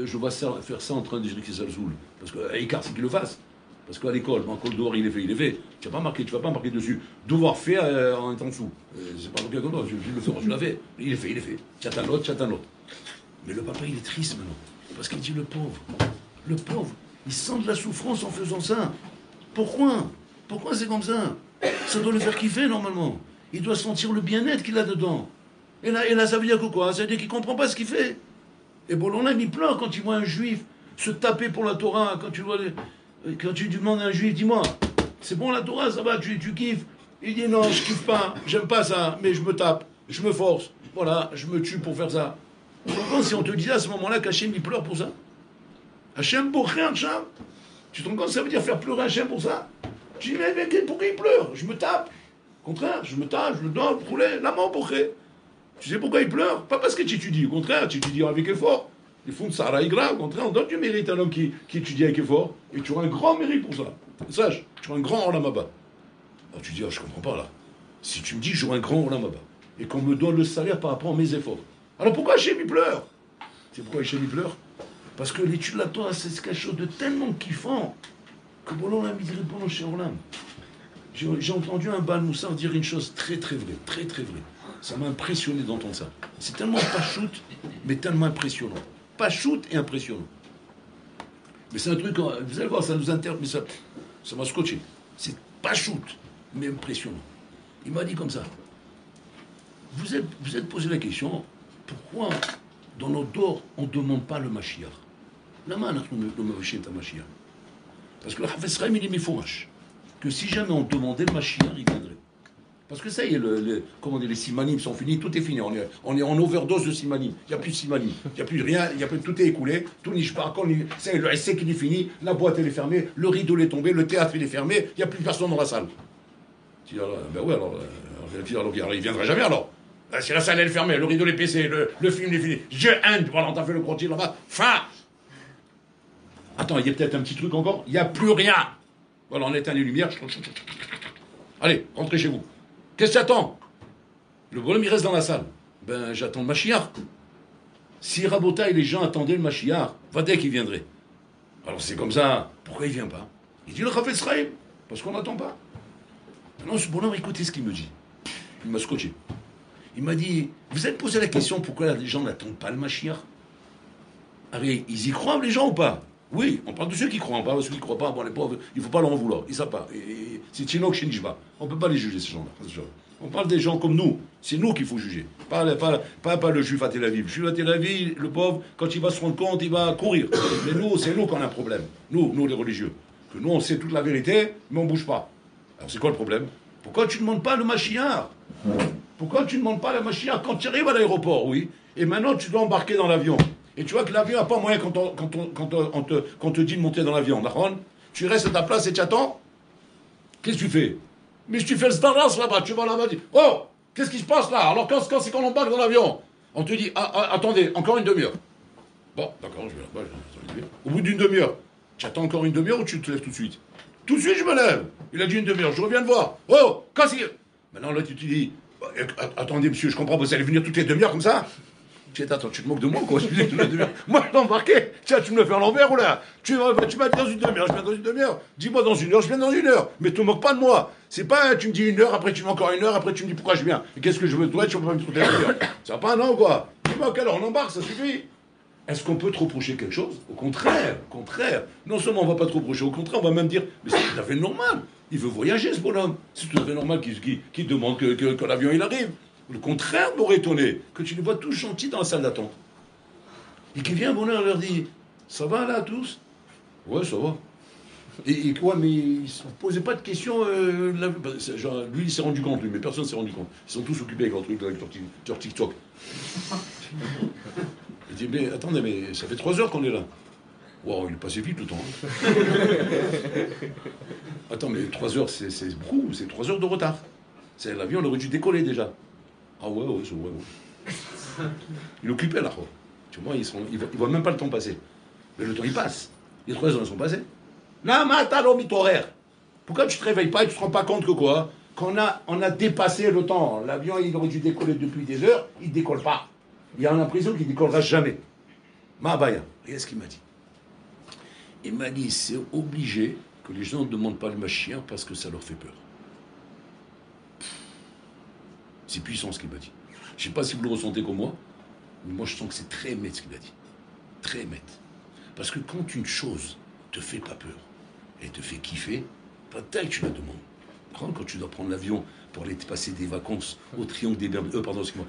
je vois faire ça en train de dire que ça le saoule. Parce que écart, c'est qu'il le fasse. Parce qu'à l'école, le dehors, il est fait. Tu vas pas marquer dessus. Devoir faire en étant dessous. C'est pas quelque chose, je le fais, je l'avais. Il est fait. Tu attends l'autre. Mais le papa, il est triste maintenant. Parce qu'il dit le pauvre, il sent de la souffrance en faisant ça. Pourquoi c'est comme ça? Ça doit le faire kiffer normalement. Il doit sentir le bien-être qu'il a dedans. Et là, ça veut dire que quoi? Ça veut dire qu'il ne comprend pas ce qu'il fait. Et Bolonheim, il pleure quand il voit un juif se taper pour la Torah. Quand tu demandes à un juif, dis-moi, c'est bon la Torah, ça va, tu kiffes? Il dit non, je kiffe pas, j'aime pas ça, mais je me tape, je me force. Voilà, je me tue pour faire ça. Tu comprends si on te disait à ce moment-là qu'Hachem, il pleure pour ça? Hachem boché Hachem? Tu te rends compte, ça veut dire faire pleurer Hachem pour ça? Tu dis, mais pourquoi il pleure? Je me tape. Au contraire, je me tape, je le donne, rouler, la mort boché. Tu sais pourquoi il pleure? Pas parce que tu étudies, au contraire, tu étudies avec effort. Les fonds de Sarah grave, au contraire, on donne du mérite à un homme qui étudie avec effort, et tu auras un grand mérite pour ça. Sache, tu auras un grand Olam Haba. Alors tu dis, je comprends pas là. Si tu me dis que j'aurai un grand Olam Haba, et qu'on me donne le salaire par rapport à mes efforts, alors pourquoi Hachem il pleure? C'est pourquoi Hachem il pleure? Parce que l'étude de la Torah, c'est quelque chose de tellement kiffant, que Bolon l'a mis pendant chez Orlam. J'ai entendu un Baal Moussar dire une chose très très vraie, très très vraie. Ça m'a impressionné d'entendre ça. C'est tellement pas shoot, mais tellement impressionnant. Pas shoot et impressionnant. Mais c'est un truc, vous allez voir, ça nous intéresse, mais ça m'a scotché. C'est pas shoot, mais impressionnant. Il m'a dit comme ça. Vous êtes posé la question, pourquoi dans nos dors, on ne demande pas le Mashiach? Lama nous le Mashiach. Parce que le Hafez Chaim, il est mifourash. Que si jamais on demandait le Mashiach, il viendrait. Parce que ça y est, comment dire, les simanim sont finis, tout est fini. On est en overdose de simanim. Il n'y a plus de simanim. Il n'y a plus de rien, tout est écoulé. Tout niche pas. Ça y est, le essai qui est fini, la boîte elle est fermée, le rideau est tombé, le théâtre il est fermé, il n'y a plus personne dans la salle. Tu dis, ben ouais, alors il viendra jamais alors. Si la salle elle est fermée, le rideau est baissé, le film est fini. Je haine, voilà, on t'a fait le crottier là-bas. Fin. Attends, il y a peut-être un petit truc encore. Il n'y a plus rien. Voilà, on éteint les lumières. Allez, rentrez chez vous. Qu'est-ce que tu attends? Le bonhomme, il reste dans la salle. Ben, j'attends le Mashiach. Si Rabotaï, les gens attendaient le Mashiach, Vadek, il viendrait. Alors c'est comme ça. Pourquoi il ne vient pas? Il dit le Hafez Chaim. Parce qu'on n'attend pas. Non, ce bonhomme, écoutez ce qu'il me dit. Il m'a scotché. Il m'a dit, vous êtes posé la question pourquoi les gens n'attendent pas le Mashiach? Allez, ils y croient les gens ou pas? Oui, on parle de ceux qui croient, pas ceux qui ne croient pas. Bon, les pauvres, il ne faut pas leur en vouloir. Ils ne savent pas. C'est Tchinok Shinjiba. On ne peut pas les juger, ces gens-là. On parle des gens comme nous. C'est nous qu'il faut juger. Pas le juif à Tel Aviv. Le juif à Tel Aviv, le pauvre, quand il va se rendre compte, il va courir. Mais nous, c'est nous qu'on a un problème. Nous, les religieux. Que nous, on sait toute la vérité, mais on ne bouge pas. Alors, c'est quoi le problème? Pourquoi tu ne demandes pas le Mashiach? Pourquoi tu ne demandes pas le Mashiach quand tu arrives à l'aéroport? Oui. Et maintenant, tu dois embarquer dans l'avion. Et tu vois que l'avion n'a pas moyen quand on te dit de monter dans l'avion. Tu restes à ta place et tu attends. Qu'est-ce que tu fais? Mais tu fais le Staras là-bas, tu vas là-bas, tu dis, oh, qu'est-ce qui se passe là? Alors quand c'est qu'on embarque dans l'avion, on te dit, attendez, encore une demi-heure. Bon, d'accord, je vais là-bas. Au bout d'une demi-heure, tu attends encore une demi-heure ou tu te lèves tout de suite? Tout de suite, je me lève. Il a dit une demi-heure, je reviens te voir. Oh, quand c'est... Maintenant, là, tu te dis, attendez, monsieur, je comprends, vous allez venir toutes les demi-heures comme ça? Attends, tu te moques de moi, quoi? Moi, je t'ai embarqué. Tiens, tu me le fais à l'envers ou là? Tu m'as dit dans une demi-heure, je viens dans une demi-heure. Dis-moi dans une heure, je viens dans une heure. Mais tu ne moques pas de moi. C'est pas, tu me dis une heure, après tu me dis encore une heure, après tu me dis pourquoi je viens. Et qu'est-ce que je veux de toi? Tu peux pas me trouver la demi-heure. Ça va pas, non, quoi? dis-moi à quelle heure on embarque, ça suffit. Est-ce qu'on peut te reprocher quelque chose? Au contraire. Non seulement on ne va pas te reprocher, au contraire, on va même dire, mais c'est tout à fait normal. Il veut voyager, ce bonhomme. C'est tout à fait normal qu'il demande que l'avion il arrive. Le contraire m'aurait étonné, que tu les vois tous gentils dans la salle d'attente. Et qui vient, bonheur, leur dit, ça va là, tous? Ouais, ça va. Et quoi, mais ils ne se posaient pas de questions. Genre, lui, il s'est rendu compte, lui, mais personne ne s'est rendu compte. Ils sont tous occupés avec leur truc, avec leur TikTok. Il dit, mais attendez, mais ça fait 3 heures qu'on est là. Wow, il est passé vite le temps. Hein. Attends, mais 3 heures, c'est 3 heures de retard. L'avion, il aurait dû décoller déjà. Ah ouais, c'est vrai. Ouais. Il est occupé là. Tu vois, il ne voit même pas le temps passer. Mais le temps, il passe. Les 3 heures sont passées. Là, maintenant, mythe horaire. Pourquoi tu ne te réveilles pas et tu ne te rends pas compte que quoi? Qu'on a dépassé le temps. L'avion, il aurait dû décoller depuis des heures, il ne décolle pas. Il a l'impression qu'il ne décollera jamais. Ma'abaya. Regardez ce qu'il m'a dit. Il m'a dit, c'est obligé que les gens ne demandent pas le Mashiach parce que ça leur fait peur. C'est puissant ce qu'il m'a dit. Je ne sais pas si vous le ressentez comme moi, mais moi je sens que c'est très net ce qu'il a dit. Très net. Parce que quand une chose te fait pas peur et te fait kiffer, pas tel que tu la demandes. Quand tu dois prendre l'avion pour aller te passer des vacances au triangle des Bermudes, pardon, excuse-moi,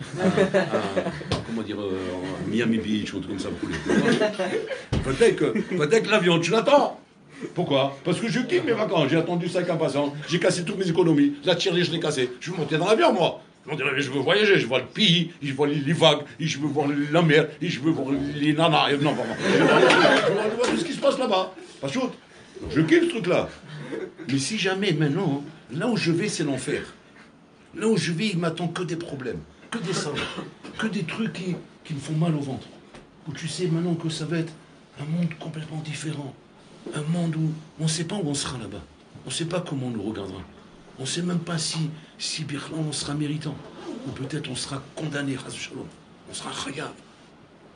comment dire, Miami Beach, ou un truc comme ça, vous voulez. Peut-être que l'avion, tu l'attends. Pourquoi? Parce que je quitte mes vacances, j'ai attendu ça avec impatience, j'ai cassé toutes mes économies, la tirelire, je l'ai cassée. Je veux monter dans l'avion, moi. Je veux voyager, je vois le pays, je vois les vagues, je veux voir la mer, je veux voir les nanas. Non, pardon. Je veux voir tout ce qui se passe là-bas. Pas chaud. Je kiffe ce truc-là. Mais si jamais, maintenant, là où je vais, c'est l'enfer. Là où je vais, il m'attend que des problèmes, que des salons, que des trucs qui me font mal au ventre. Où tu sais maintenant que ça va être un monde complètement différent. Un monde où on ne sait pas où on sera là-bas. On ne sait pas comment on nous regardera. On ne sait même pas si Birlan on sera méritant. Ou peut-être on sera condamné, Shalom. On sera khayab.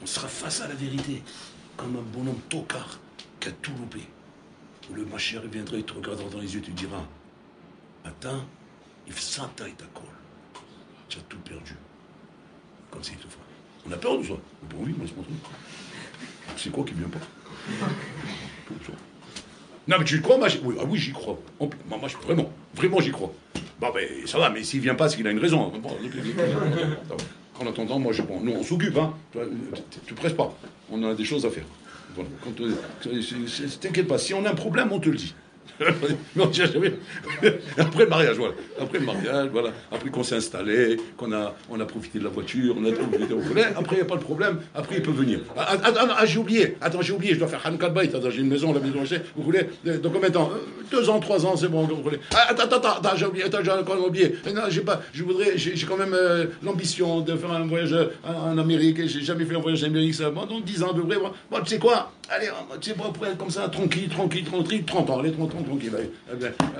On sera face à la vérité. Comme un bonhomme tocard qui a tout loupé. Où le Mashiach viendra, il te regardera dans les yeux et te dira, attends, il s'attaille ta colle. Tu as tout perdu. Comme ça, il te fera. On a peur de ça. Bon, oui, moi, c'est mon truc. C'est quoi qui vient pas? Non, mais tu y crois, oui, ah oui, j'y crois. Moi, vraiment, j'y crois. Bon, mais ça va, mais s'il vient pas, c'est qu'il a une raison. En attendant, moi, nous, on s'occupe, hein. Tu presses pas. On a des choses à faire. Voilà. T'inquiète pas, si on a un problème, on te le dit. Après le mariage, voilà. Après qu'on s'est installé, on a profité de la voiture, on a profité de après il n'y a pas de problème, après il peut venir. J'ai oublié, je dois faire Hanouka Bayt, j'ai une maison, la maison, vous voulez, dans combien de temps? 2 ans, 3 ans, c'est bon, vous voulez. Attends, j'ai oublié, j'ai encore oublié. Non, j'ai quand même l'ambition de faire un voyage en Amérique, et j'ai jamais fait un voyage en Amérique, ça, bon, donc 10 ans à peu près. Bon, tu sais quoi? Allez, tu sais pas, comme ça, tranquille, 30 ans, allez, 30 ans, tranquille.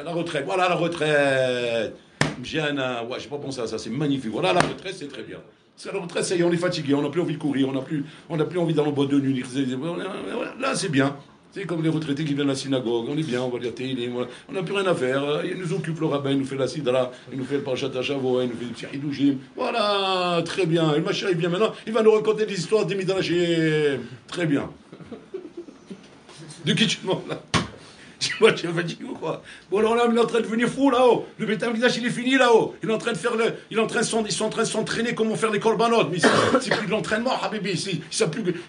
La retraite, voilà la retraite. J'ai pas pensé à ça, c'est magnifique. Voilà la retraite, c'est très bien. Parce que la retraite, ça y est, on est fatigué, on n'a plus envie de courir, on n'a plus envie d'aller en boîte de nuit. Là, c'est bien. C'est comme les retraités qui viennent à la synagogue, on est bien, on va lire Tehillim, on n'a plus rien à faire. Il nous occupe le rabbin, il nous fait la sidra, il nous fait le parchat Shavua, il nous fait le petit hidoujim. Voilà, très bien. Et le machin, il vient maintenant, il va nous raconter des histoires des Midrashim. Très bien. De qui tu demandes là? Moi, tu es fatigué ou quoi? Bon, alors là, il est en train de devenir fou là-haut. Le Beth Amikdash, il est fini là-haut. Ils sont en train de s'entraîner comment faire les korbanot. Mais c'est plus de l'entraînement, Habibi.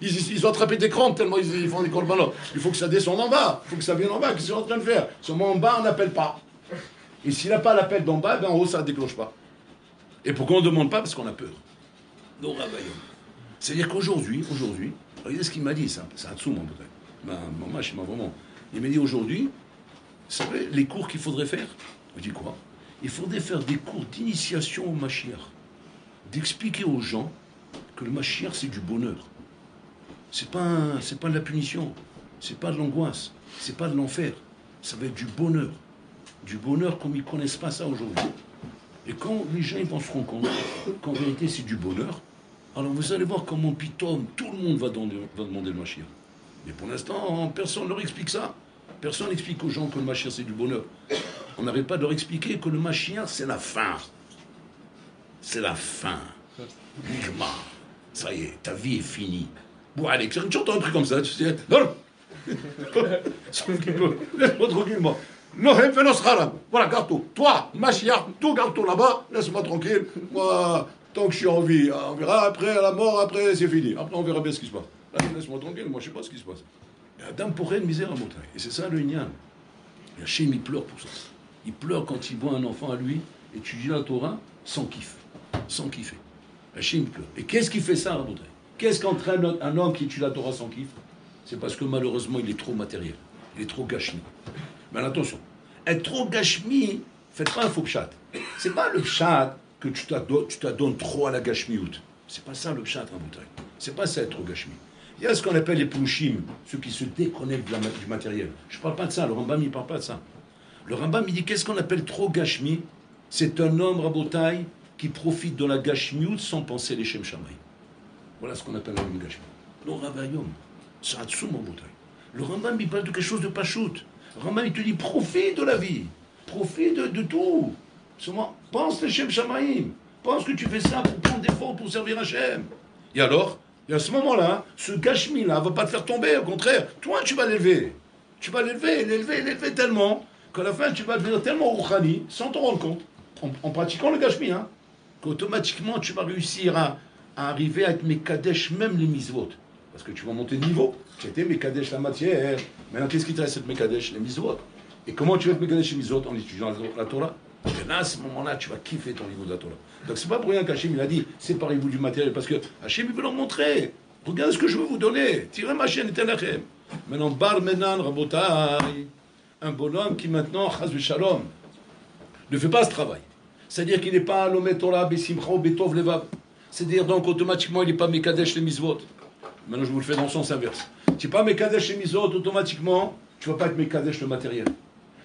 Ils ont attrapé des crampes tellement ils font des korbanot. Il faut que ça descende en bas. Il faut que ça vienne en bas. Qu'est-ce qu'ils sont en train de faire? Seulement en bas, on n'appelle pas. Et s'il n'a pas l'appel d'en bas, ben en haut, ça ne déclenche pas. Et pourquoi on ne demande pas? Parce qu'on a peur. Donc, c'est-à-dire qu'aujourd'hui, regardez ce qu'il m'a dit, c'est un tsoum, peut-être. Maman, je sais pas vraiment. Il m'a dit aujourd'hui, vous savez, les cours qu'il faudrait faire. Je dis quoi? Il faudrait faire des cours d'initiation au Mashiach. D'expliquer aux gens que le Mashiach, c'est du bonheur. C'est pas de la punition. C'est pas de l'angoisse. C'est pas de l'enfer. Ça va être du bonheur. Du bonheur comme ils ne connaissent pas ça aujourd'hui. Et quand les gens ils vont se rendre compte qu'en vérité, c'est du bonheur, alors vous allez voir comment pitom, tout le monde va demander le Mashiach. Mais pour l'instant, personne ne leur explique ça. Personne n'explique aux gens que le Mashiach, c'est du bonheur. On n'arrête pas de leur expliquer que le Mashiach, c'est la fin. C'est la fin. Nigmar. Ça y est, ta vie est finie. Bon, allez, tu entends un truc comme ça, tu sais, non, laisse-moi tranquillement. Voilà, garde tout. Toi, Mashiach, tout garde tout là-bas, laisse-moi tranquille. Moi, tant que je suis en vie, on verra après, à la mort, après, c'est fini. Après, on verra bien ce qui se passe. Allez, laisse-moi tranquille, moi, je sais pas ce qui se passe. Et Adam pourrait une misère à montagne. Et c'est ça le Inyan. Et Hachem, il pleure pour ça. Il pleure quand il voit un enfant à lui étudier la Torah sans kiff. Sans kiffer. Hachem pleure. Et qu'est-ce qui fait ça, Rabotai? Qu'est-ce qu'entraîne un homme qui étudie la Torah sans kiff? C'est parce que malheureusement, il est trop matériel. Il est trop gashmi. Mais attention, être trop gashmi, faites pas un faux pshat. C'est pas le pshat que tu t'adonnes trop à la gashmiout. C'est pas ça le pshat, Rabotai. C'est pas ça être trop gashmi. Il y a ce qu'on appelle les plouchim, ceux qui se déconnectent du matériel. Je ne parle pas de ça, le Rambam il ne parle pas de ça. Le Rambam il dit qu'est-ce qu'on appelle trop gashmi? C'est un homme rabotaï qui profite de la gashmiout sans penser les shem shamaï. Voilà ce qu'on appelle un homme gashmi. Le Ravayom, c'est un tsum rabotaï. Le Rambam il parle de quelque chose de pachout. Le Rambam il te dit profite de la vie, profite de tout. Seulement, pense les shem shamaïm. Pense que tu fais ça pour prendre des fautes, pour servir Hachem. Et alors? Et à ce moment-là, ce gashmi-là ne va pas te faire tomber, au contraire. Toi, tu vas l'élever. Tu vas l'élever tellement qu'à la fin, tu vas devenir tellement rouchani, sans t'en rendre compte, en pratiquant le gashmi, hein, qu'automatiquement, tu vas réussir à arriver à être mekadesh, même les misvot. Parce que tu vas monter de niveau. Tu étais mekadesh la matière. Maintenant, qu'est-ce qui te reste, être mekadesh les misvot? Et comment tu vas être mekadesh les misvot en étudiant la Torah? Et là, à ce moment-là, tu vas kiffer ton niveau de la Torah. Donc c'est pas pour rien qu'Hachem il a dit séparez-vous du matériel, parce que Hachem il veut leur montrer. Regardez ce que je veux vous donner. Tirez ma chaîne et tenachem. Maintenant, Bar Menan Rabotai, un bonhomme qui maintenant, Chaz Shalom, ne fait pas ce travail. C'est-à-dire qu'il n'est pas l'Omet Torah, Besimcha ou Betov Levav. C'est-à-dire donc automatiquement il n'est pas Mekadesh les Misvot. Maintenant je vous le fais dans le sens inverse. Tu n'es pas Mekadesh les Misvot, automatiquement tu ne vas pas être Mekadesh le matériel.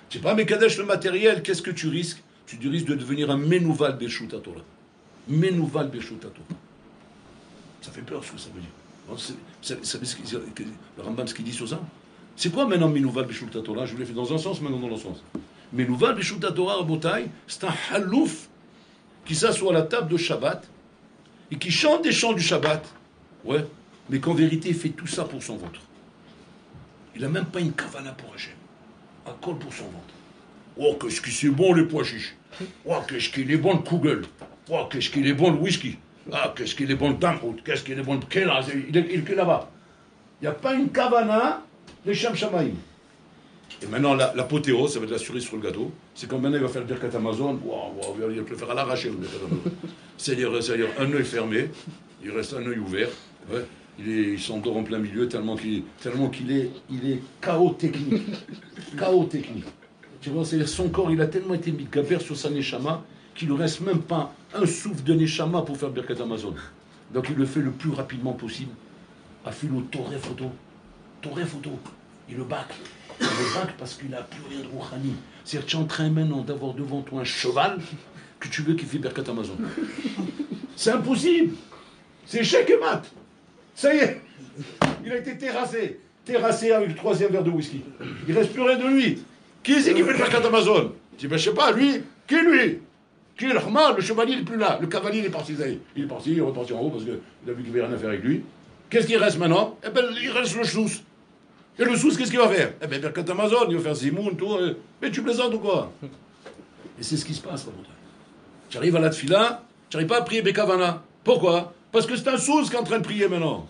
Tu n'es pas Mekadesh le matériel, qu'est-ce que tu risques? Tu risques de devenir un Menouval Beshut Torah. Menouval Beshut Torah. Ça fait peur ce que ça veut dire. Vous savez le Rambam ce qu'il dit sur ça? C'est quoi maintenant Menouval Beshut Torah? Je vous l'ai fait dans un sens, maintenant dans l'autre sens. Menouval Beshut Torah, Rabotai, c'est un halouf qui s'assoit à la table de Shabbat et qui chante des chants du Shabbat. Ouais, mais qu'en vérité il fait tout ça pour son ventre. Il n'a même pas une kavana pour Hachem. Un col pour son ventre. Oh, qu'est-ce que c'est bon les pois chiches. Oh, qu'est-ce qu'il est bon le kugel. Oh, qu'est-ce qu'il est bon le whisky. Ah, qu'est-ce qu'il est bon le damrout. Qu'est-ce qu'il est bon le kela. Il est là-bas. Il n'y a pas une kavana, les sham shamaïm. Et maintenant, l'apothéose, ça va être la cerise sur le gâteau. C'est quand maintenant il va faire le Birkat Amazon. Wow, il va le faire à l'arracher le Birkat Amazon. C'est-à-dire un œil fermé, il reste un œil ouvert. Ouais. Il s'endort en plein milieu tellement qu'il est chaos technique. Chaos technique. Tu vois, c'est-à-dire son corps, il a tellement été mis gaber sur sa neshama qu'il ne reste même pas un souffle de neshama pour faire Birkat Amazon. Donc il le fait le plus rapidement possible. Afilo Toré photo. Il le bac. Il le bac parce qu'il n'a plus rien de rouhani. C'est-à-dire que tu es en train maintenant d'avoir devant toi un cheval que tu veux qu'il fait Birkat Amazon. C'est impossible. C'est chèque et mat. Ça y est. Il a été terrassé avec le 3e verre de whisky. Il ne reste plus rien de lui. Qui c'est qui fait le Birkat Amazon? Je dis, ben, je sais pas, lui. Qui est lui? Qui est le Khmar? Le chevalier n'est plus là. Le cavalier il est parti. Il est parti, il est reparti en haut parce qu'il a vu qu'il n'y avait rien à faire avec lui. Qu'est-ce qui reste maintenant? Eh ben, il reste le chous. Et le chous, qu'est-ce qu'il va faire? Eh ben, Birkat Amazon, il va faire Zimoun, tout. Mais tu plaisantes ou quoi? Et c'est ce qui se passe, là, tu arrives à la tfila, tu n'arrives pas à prier Bekavana. Pourquoi? Parce que c'est un sous qui est en train de prier maintenant.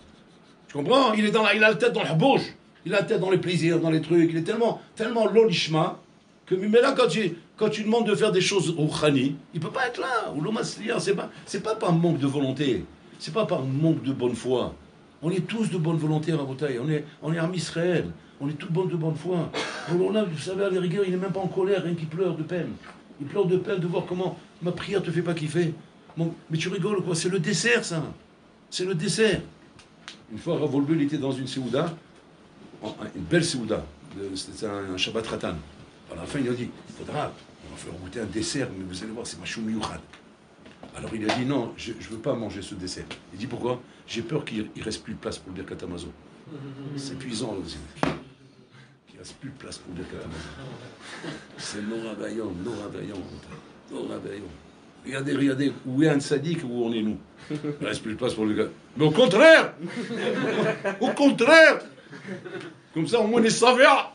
Tu comprends? Il a la tête dans la bouche. Il a la tête dans les plaisirs, dans les trucs. Il est tellement lolishma que mais là, quand tu demandes de faire des choses au khani, il ne peut pas être là. Ou l'omasliya, c'est pas par manque de volonté. C'est pas par manque de bonne foi. On est tous de bonne volonté à Rabotai. On est armée Israël. On est tous de bonne foi. Vous savez, à la rigueur, il n'est même pas en colère, rien qu'il pleure de peine. Il pleure de peine de voir comment ma prière te fait pas kiffer. Bon, mais tu rigoles quoi? C'est le dessert, ça. C'est le dessert. Une fois, Rav Wolbe, il était dans une séouda, une belle séouda. C'était un Shabbat Ratan. À la fin, il a dit, il faudra, on va faire goûter un dessert, mais vous allez voir, c'est machou miyuchad. Alors il a dit, non, je ne veux pas manger ce dessert. Il dit, pourquoi? J'ai peur qu'il ne reste plus de place pour le Birkat Amazon. C'est épuisant, là aussi. Il ne reste plus de place pour le Birkat Amazon. C'est nos ravaillants. Regardez, où est un sadique, où on est nous. Il reste plus de place pour le gars. Mais au contraire, comme ça, au moins, les savia.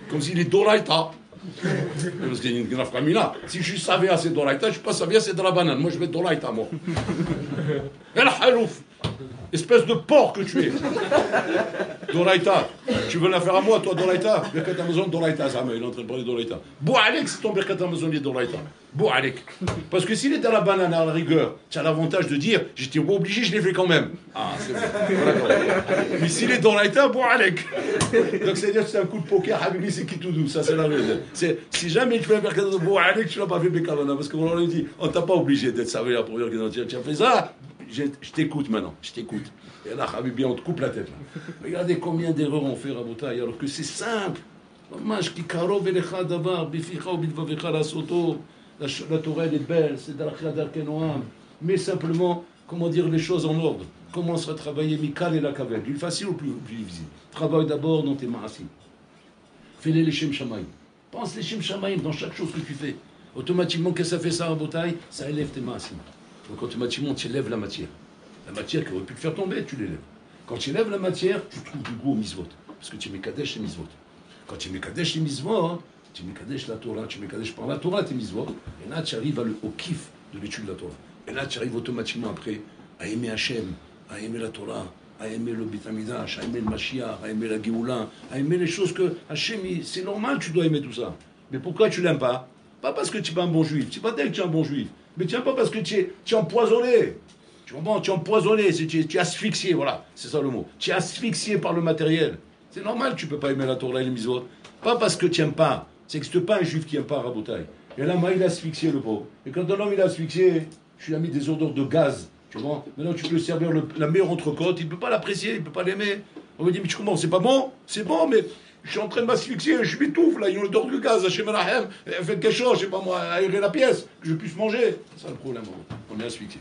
Comme s'il est Doraïta. Parce qu'il y a une grave camina. Si je suis savia, c'est Doraïta. Je ne suis pas savia, c'est de la banane. Moi, je vais Doraïta, moi. El Halouf. Espèce de porc que tu es. Doraïta. Tu veux la faire à moi, toi, Doraïta? Birkat Amazon, Doraïta, ça, mais il est en train de parler Doraïta. Boualek, c'est ton Birkat Amazon, il est Doraïta. Boualek. Parce que s'il est dans la banane, à la rigueur, tu as l'avantage de dire, j'étais obligé, je l'ai fait quand même. Ah, c'est bon. Mais s'il est Doraïta, Boualek. Donc, c'est-à-dire que c'est un coup de poker, Habibi, c'est qui tout doux. Ça, c'est la règle. Si jamais tu fais un Birkat Amazon, Boualek, tu l'as pas fait Bekavana. Parce qu'on leur a dit, on t'a pas obligé d'être savé la première question. Tu as fait ça? Je t'écoute maintenant, je t'écoute. Et là, Habibi, on te coupe la tête. Là. Regardez combien d'erreurs on fait, Rabotaï, alors que c'est simple. La Torah, elle est belle, c'est mais simplement, comment dire les choses en ordre. Commence à travailler Mikal et la Kavel, du facile au plus difficile. Travaille d'abord dans tes maasim. Fais-les les Shem Shamaim. Pense les Shem Shamaim dans chaque chose que tu fais. Automatiquement, qu'est-ce que ça fait ça, Rabotaï? Ça élève tes maasim. Donc automatiquement, tu élèves la matière. La matière qui aurait pu te faire tomber, tu l'élèves. Quand tu élèves la matière, tu trouves du goût au misvot. Parce que tu mets Kadesh et misvot. Quand tu mets Kadesh et misvot, tu mets Kadesh la Torah, tu mets Kadesh par la Torah tes misvot. Et là, tu arrives au kiff de l'étude de la Torah. Et là, tu arrives automatiquement après à aimer Hachem, à aimer la Torah, à aimer le Beit Hamidrash, à aimer le Mashiach, à aimer la Géoula, à aimer les choses que Hachem, c'est normal, tu dois aimer tout ça. Mais pourquoi tu l'aimes pas? Pas parce que tu n'es pas un bon juif. C'est pas tel que tu es un bon juif. Mais tiens pas parce que tu es empoisonné. Tu comprends? Tu es empoisonné, tu es asphyxié, voilà, c'est ça le mot. Tu es asphyxié par le matériel. C'est normal, tu ne peux pas aimer la Torah et les misvot. Pas parce que tu n'aimes pas. Ça n'existe pas un juif qui n'aime pas Rabotaï. Et là, il a asphyxié le pauvre. Et quand un homme il a asphyxié, je lui ai mis des odeurs de gaz. Tu vois? Maintenant, tu peux lui servir la meilleure entrecôte, il ne peut pas l'apprécier, il ne peut pas l'aimer. On me dit, mais tu comprends, c'est pas bon? C'est bon, mais je suis en train de m'asphyxier, je m'étouffe, là, il y a une odeur de gaz, Hachem Elohim, faites quelque chose, je sais pas moi, aérer la pièce, que je puisse manger. C'est ça le problème, on est asphyxié.